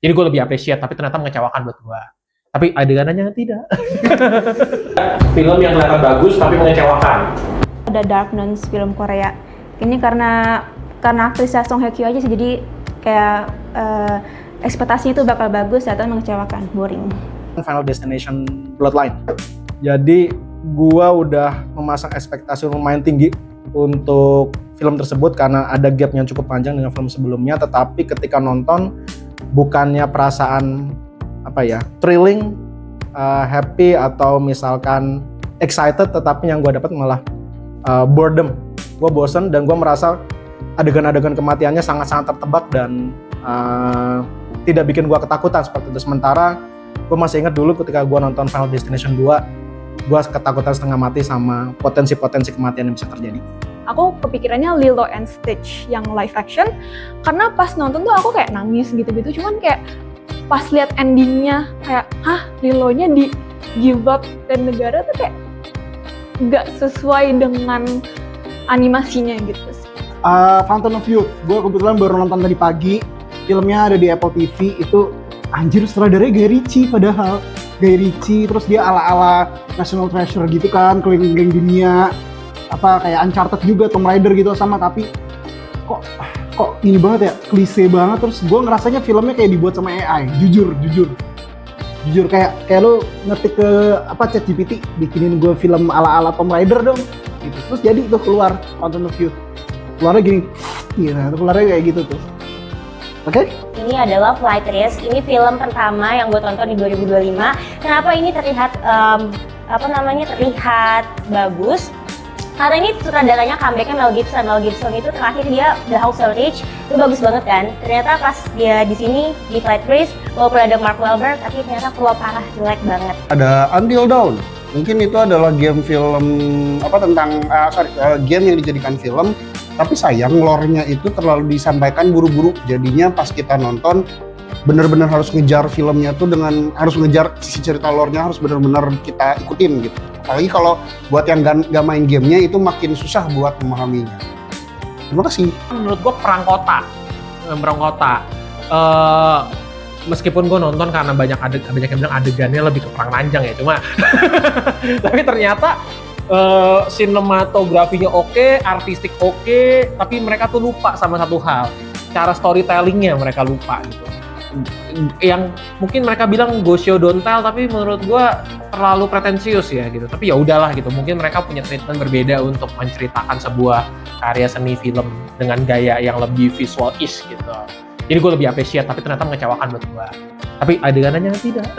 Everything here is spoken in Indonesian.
Jadi gue lebih appreciate, tapi ternyata mengecewakan buat gue. Tapi adeganannya tidak. Film yang kelihatan bagus tapi mengecewakan. Ada Dark Nuns film Korea. Ini karena aktrisnya Song Hye Kyo aja sih, jadi kayak ekspektasinya itu bakal bagus, atau mengecewakan, boring. Final Destination Bloodline. Jadi gua udah memasang ekspektasi lumayan tinggi untuk film tersebut karena ada gap yang cukup panjang dengan film sebelumnya, tetapi ketika nonton bukannya perasaan thrilling, happy atau misalkan excited, tetapi yang gua dapat malah boredom. Gua bosen dan gua merasa adegan-adegan kematiannya sangat-sangat tertebak dan tidak bikin gua ketakutan seperti itu. Sementara gue masih ingat dulu ketika gue nonton Final Destination 2, gue ketakutan setengah mati sama potensi-potensi kematian yang bisa terjadi. Aku kepikirannya Lilo and Stitch yang live action, karena pas nonton tuh aku kayak nangis gitu-gitu, cuman kayak pas lihat endingnya kayak, Lilonya di give up dan negara tuh kayak nggak sesuai dengan animasinya gitu sih. Fountain of Youth, gue kebetulan baru nonton tadi pagi, filmnya ada di Apple TV. Itu anjir, sutradaranya Guy Ritchie, padahal Guy Ritchie, terus dia ala-ala National Treasure gitu kan, keliling-keliling dunia, kayak Uncharted juga, Tomb Raider gitu sama, tapi kok ini banget ya, klise banget. Terus gue ngerasanya filmnya kayak dibuat sama AI, jujur kayak lu ngetik ke ChatGPT, bikinin gue film ala-ala Tomb Raider dong gitu. Terus jadi itu keluar Fountain of Youth, keluarnya gini, keluarnya kayak gitu tuh. Oke? Ini adalah Flight Risk. Ini film pertama yang gue tonton di 2025. Kenapa ini terlihat terlihat bagus? Karena ini sutradaranya comebacknya Mel Gibson. Mel Gibson itu terakhir dia The Hacksaw Ridge, itu bagus banget kan. Ternyata pas dia di sini di Flight Risk, walaupun ada Mark Wahlberg, tapi ternyata flop parah, jelek banget. Ada Until Dawn. Mungkin itu adalah game film game yang dijadikan film. Tapi sayang lore-nya itu terlalu disampaikan buru-buru, jadinya pas kita nonton benar-benar harus ngejar filmnya tuh harus ngejar sisi cerita lore-nya, harus benar-benar kita ikutin gitu. Apalagi kalau buat yang gak main gamenya itu makin susah buat memahaminya. Terima kasih. Menurut gue perang kota. Meskipun gue nonton karena banyak yang bilang adegannya lebih ke perang ranjang ya, cuma tapi ternyata sinematografinya oke, artistik oke, tapi mereka tuh lupa sama satu hal, cara storytellingnya mereka lupa gitu. Yang mungkin mereka bilang go show don't tell, tapi menurut gua terlalu pretensius ya gitu. Tapi ya udahlah gitu, mungkin mereka punya treatment berbeda untuk menceritakan sebuah karya seni film dengan gaya yang lebih visual-ish gitu. Jadi gue lebih appreciate, tapi ternyata mengecewakan buat gua. Tapi adeganannya tidak.